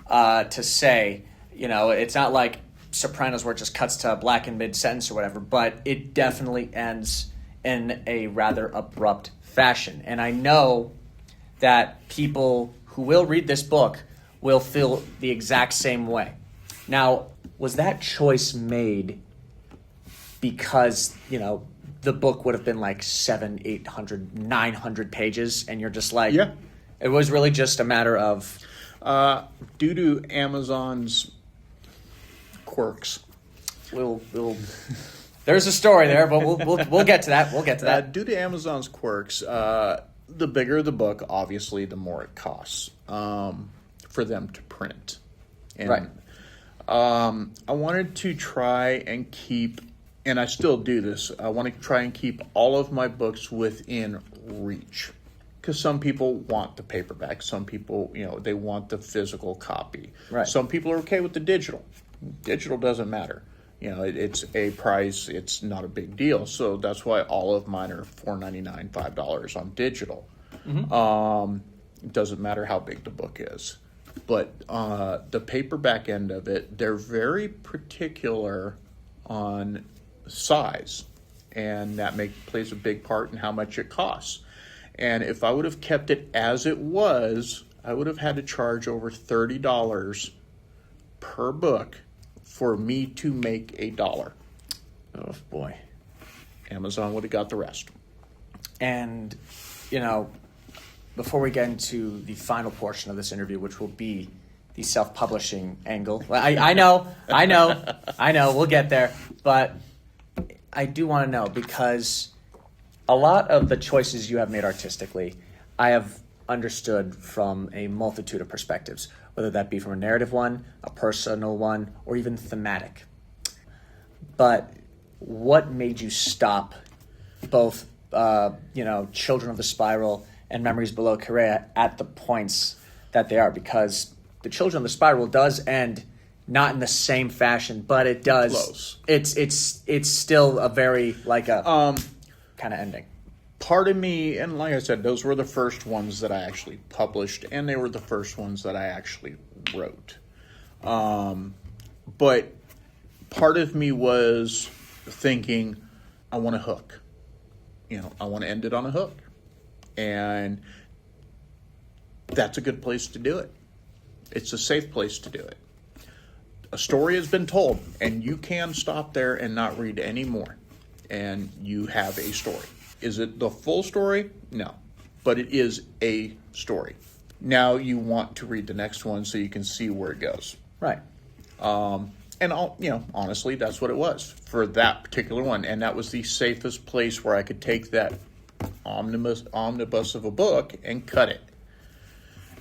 to say, you know, it's not like Sopranos where it just cuts to black in mid-sentence or whatever, but it definitely ends in a rather abrupt fashion. And I know that people who will read this book will feel the exact same way. Now, was that choice made because, you know, the book would have been like 700, 800, 900 pages, and you're just like, yeah, it was really just a matter of due to Amazon's quirks. We'll there's a story there, but we'll get to that. We'll get to that. Due to Amazon's quirks, the bigger the book, obviously, the more it costs for them to print. And, right. I wanted to try and keep, and I still do this, I want to try and keep all of my books within reach. Because some people want the paperback. Some people, you know, they want the physical copy. Right. Some people are okay with the digital. Digital doesn't matter. You know, it's a price. It's not a big deal. So that's why all of mine are $4.99, $5 on digital. Mm-hmm. It doesn't matter how big the book is. But the paperback end of it, they're very particular on size. And that plays a big part in how much it costs. And if I would have kept it as it was, I would have had to charge over $30 per book for me to make $1. Oh, boy. Amazon would have got the rest. And, you know, before we get into the final portion of this interview, which will be the self-publishing angle, I know, we'll get there. But I do want to know, because a lot of the choices you have made artistically, I have understood from a multitude of perspectives, whether that be from a narrative one, a personal one, or even thematic. But what made you stop both, Children of the Spiral and Memories Below Kireya at the points that they are? Because the Children of the Spiral does end not in the same fashion, but it does. Close. It's still a very like a kind of ending. Part of me, and like I said, those were the first ones that I actually published, and they were the first ones that I actually wrote. But part of me was thinking, I want a hook. You know, I want to end it on a hook. And that's a good place to do it. It's a safe place to do it. a story has been told, and you can stop there and not read any more, and you have a story. Is it the full story? No, but it is a story. Now you want to read the next one so you can see where it goes. Right. And honestly, that's what it was for that particular one, and that was the safest place where I could take that omnibus of a book and cut it.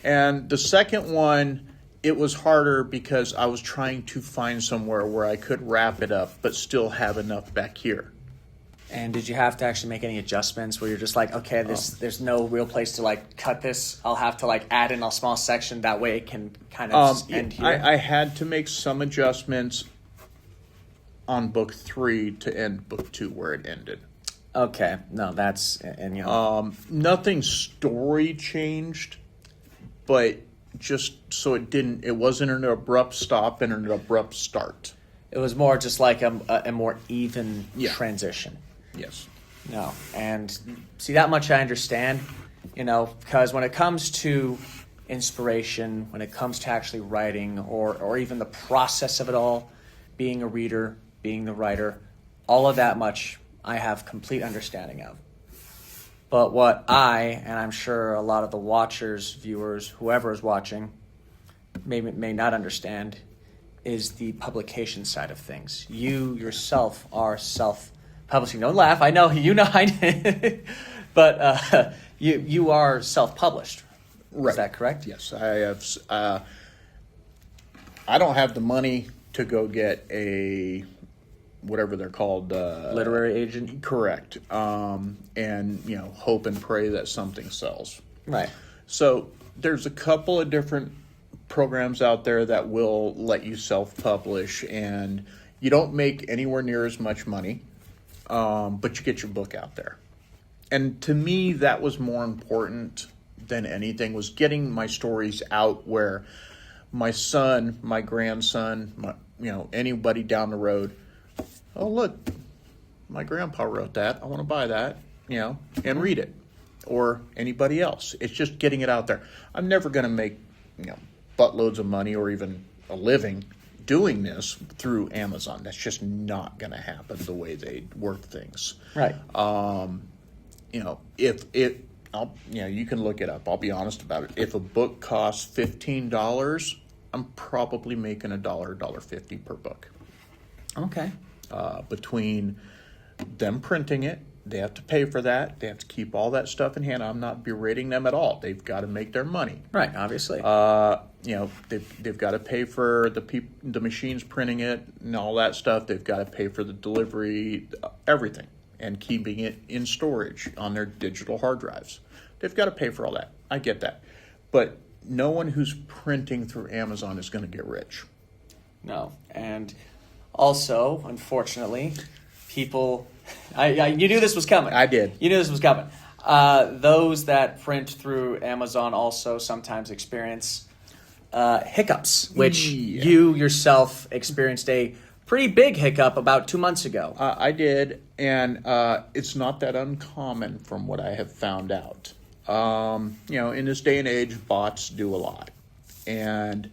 And the second one, it was harder because I was trying to find somewhere where I could wrap it up but still have enough back here. And did you have to actually make any adjustments where you're just like, okay, there's no real place to like cut this. I'll have to like add in a small section. That way it can kind of end here. I had to make some adjustments on book 3 to end book 2 where it ended. Okay. No, that's, and nothing story changed, but just so it wasn't an abrupt stop and an abrupt start. It was more just like a more even transition. Yes. No. And see, that much I understand, because when it comes to inspiration, when it comes to actually writing or even the process of it all, being a reader, being the writer, all of that much I have complete understanding of. But what and I'm sure a lot of the watchers, viewers, whoever is watching, may not understand is the publication side of things. You yourself are self-publishing. Don't laugh. I know I did. But you are self-published. Right. Is that correct? Yes, I have. I don't have the money to go get a whatever they're called, literary agent. Correct. And hope and pray that something sells. Right. So there's a couple of different programs out there that will let you self-publish, and you don't make anywhere near as much money, but you get your book out there. And to me, that was more important than anything, was getting my stories out where my son, my grandson, anybody down the road, oh, look, my grandpa wrote that. I want to buy that, and read it. Or anybody else. It's just getting it out there. I'm never going to make, buttloads of money or even a living doing this through Amazon. That's just not going to happen the way they work things. Right. If you can look it up. I'll be honest about it. If a book costs $15, I'm probably making $1.50 per book. Okay. Between them printing it, they have to pay for that. They have to keep all that stuff in hand. I'm not berating them at all. They've got to make their money. Right, obviously. They've got to pay for the machines printing it and all that stuff. They've got to pay for the delivery, everything, and keeping it in storage on their digital hard drives. They've got to pay for all that. I get that. But no one who's printing through Amazon is going to get rich. No. And also, unfortunately, people... you knew this was coming. I did. You knew this was coming. Those that print through Amazon also sometimes experience hiccups, which you yourself experienced a pretty big hiccup about 2 months ago. I did, and it's not that uncommon from what I have found out. In this day and age, bots do a lot. And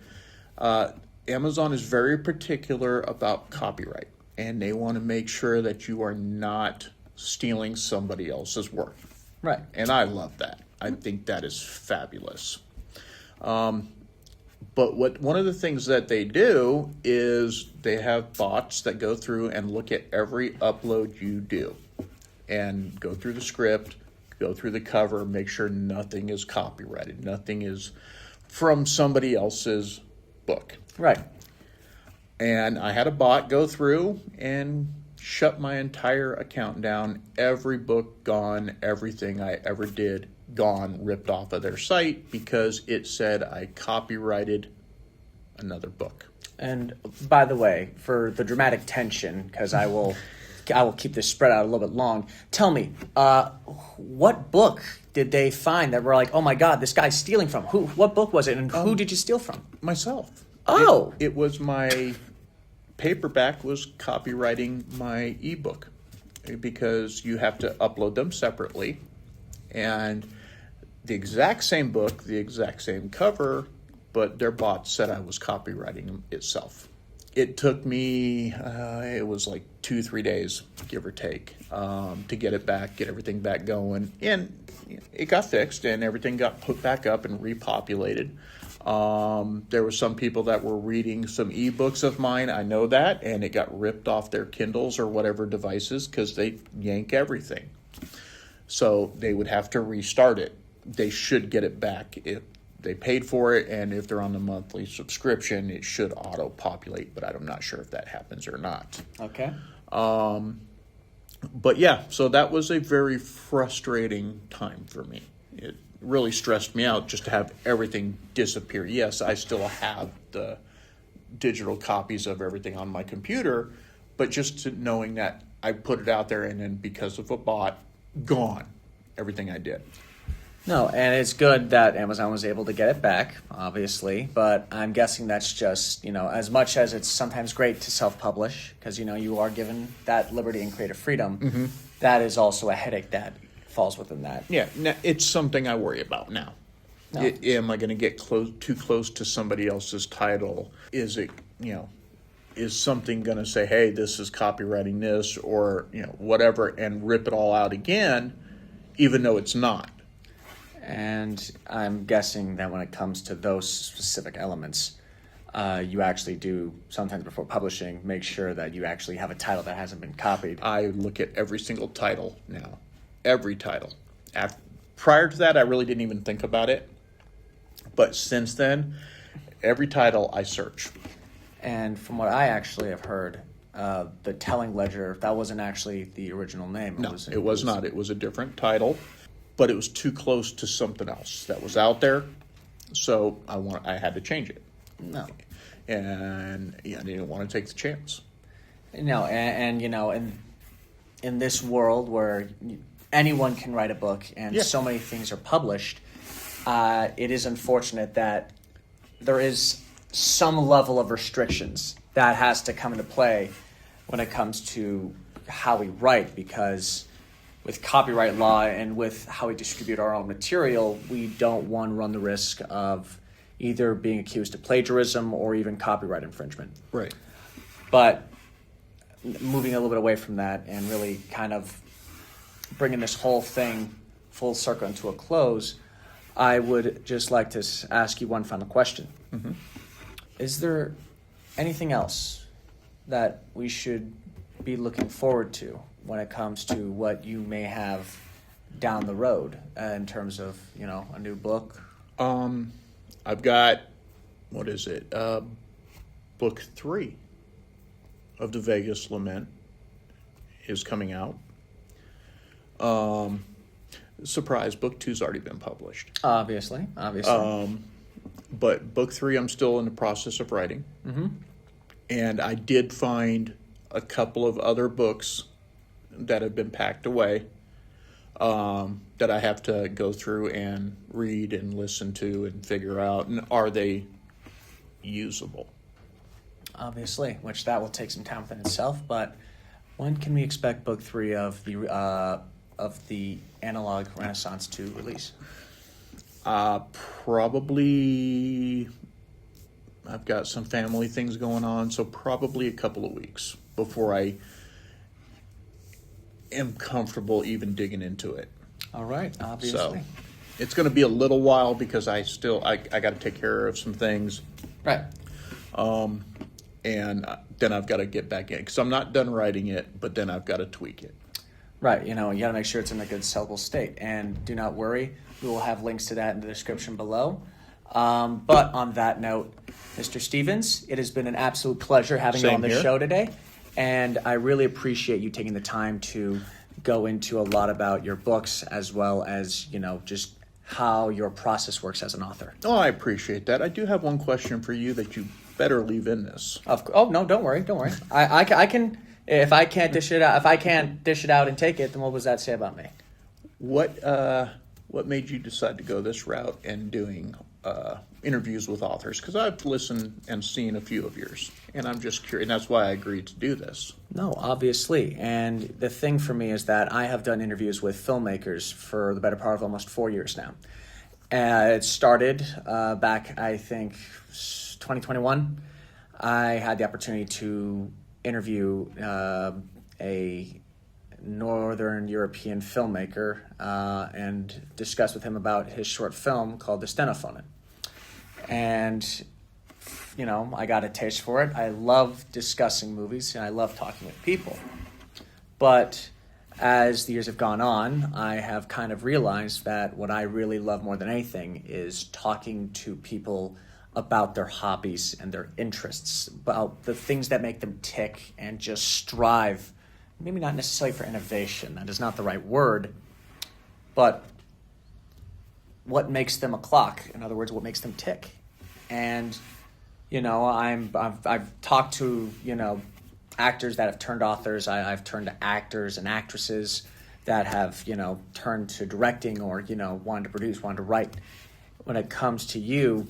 Amazon is very particular about copyright. And they want to make sure that you are not stealing somebody else's work. Right. And I love that. I think that is fabulous. But one of the things that they do is they have bots that go through and look at every upload you do. And go through the script, go through the cover, make sure nothing is copyrighted. Nothing is from somebody else's book. Right. And I had a bot go through and shut my entire account down. Every book gone, everything I ever did gone, ripped off of their site because it said I copyrighted another book. And by the way, for the dramatic tension, because I will keep this spread out a little bit long, tell me, what book did they find that were like, oh my God, this guy's stealing from? What book was it, and who did you steal from? Myself. Oh! It was my... paperback was copywriting my ebook because you have to upload them separately, and the exact same book, the exact same cover, but their bot said I was copywriting them itself. it took me, it was like 2-3 days, give or take, to get it back, get everything back going. And it got fixed and everything got put back up and repopulated. There were some people that were reading some ebooks of mine, I know that, and it got ripped off their Kindles or whatever devices because they yank everything. So they would have to restart it. They should get it back if they paid for it, and if they're on the monthly subscription, it should auto-populate, but I'm not sure if that happens or not. Okay. But yeah, so that was a very frustrating time for me. It really stressed me out just to have everything disappear. Yes, I still have the digital copies of everything on my computer, but just knowing that I put it out there and then because of a bot, gone, everything I did. No, and it's good that Amazon was able to get it back, obviously, but I'm guessing that's just, as much as it's sometimes great to self-publish, because, you are given that liberty and creative freedom, that is also a headache that falls within that. Yeah, it's something I worry about now. No. Am I going to get too close to somebody else's title? Is it, is something going to say, hey, this is copywriting this or, whatever, and rip it all out again, even though it's not? And I'm guessing that when it comes to those specific elements, you actually do, sometimes before publishing, make sure that you actually have a title that hasn't been copied. I look at every single title now. Every title. Prior to that, I really didn't even think about it. But since then, every title I search. And from what I actually have heard, the Telling Ledger, that wasn't actually the original name. No, it was not. It was a different title, but it was too close to something else that was out there. So I had to change it. No. And I didn't want to take the chance. No, and in this world where anyone can write a book and so many things are published, it is unfortunate that there is some level of restrictions that has to come into play when it comes to how we write, because with copyright law and with how we distribute our own material, we don't want to run the risk of either being accused of plagiarism or even copyright infringement. Right. But moving a little bit away from that and really kind of bringing this whole thing full circle into a close, I would just like to ask you one final question. Mm-hmm. Is there anything else that we should be looking forward to when it comes to what you may have down the road in terms of, a new book? I've got, book 3 of the Vegas Lament is coming out. Surprise, book 2's already been published. Obviously. But book 3 I'm still in the process of writing. Mm-hmm. And I did find a couple of other books that have been packed away that I have to go through and read and listen to and figure out, and are they usable? Obviously, which that will take some time within itself, but when can we expect book 3 of the Analog Renaissance to release? Probably, I've got some family things going on, so probably a couple of weeks before I am comfortable even digging into it. All right, obviously. So it's going to be a little while because I got to take care of some things. Right. And then I've got to get back in because I'm not done writing it, but then I've got to tweak it. Right, you got to make sure it's in a good sellable state. And do not worry, we will have links to that in the description below. But on that note, Mr. Stevens, it has been an absolute pleasure having you on the show today. And I really appreciate you taking the time to go into a lot about your books as well as, just how your process works as an author. Oh, I appreciate that. I do have one question for you that you better leave in this. No, don't worry. I can. If I can't dish it out, and take it, then what does that say about me? What made you decide to go this route and doing interviews with authors? Because I've listened and seen a few of yours, and I'm just curious, and that's why I agreed to do this. No, obviously. And the thing for me is that I have done interviews with filmmakers for the better part of almost 4 years now. It started back, I think, 2021. I had the opportunity to interview a Northern European filmmaker and discuss with him about his short film called The Stenophonen. And, I got a taste for it. I love discussing movies, and I love talking with people. But as the years have gone on, I have kind of realized that what I really love more than anything is talking to people about their hobbies and their interests, about the things that make them tick and just strive, maybe not necessarily for innovation, that is not the right word, but what makes them a clock. In other words, what makes them tick. And, I've talked to, actors that have turned authors. I've turned to actors and actresses that have, turned to directing or, wanted to produce, wanted to write. When it comes to you,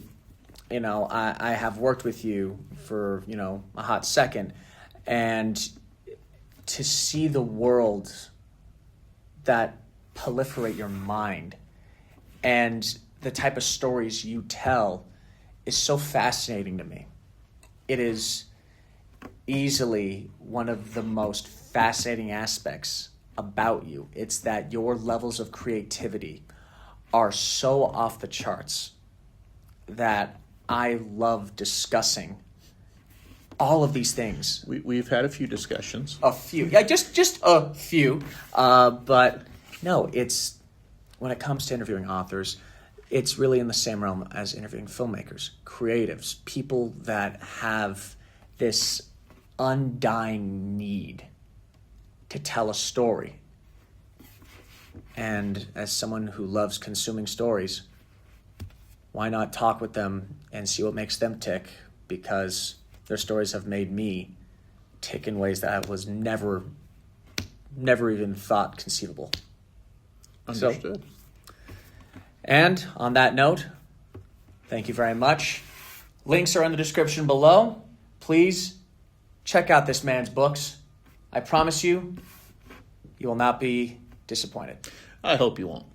I have worked with you for, a hot second. And to see the world that proliferate your mind and the type of stories you tell is so fascinating to me. It is easily one of the most fascinating aspects about you. It's that your levels of creativity are so off the charts that I love discussing all of these things. We've had a few discussions. A few. Yeah, just a few. But no, it's when it comes to interviewing authors, it's really in the same realm as interviewing filmmakers, creatives, people that have this undying need to tell a story. And as someone who loves consuming stories, why not talk with them and see what makes them tick? Because their stories have made me tick in ways that I was never even thought conceivable. Understood. And on that note, thank you very much. Links are in the description below. Please check out this man's books. I promise you, you will not be disappointed. I hope you won't.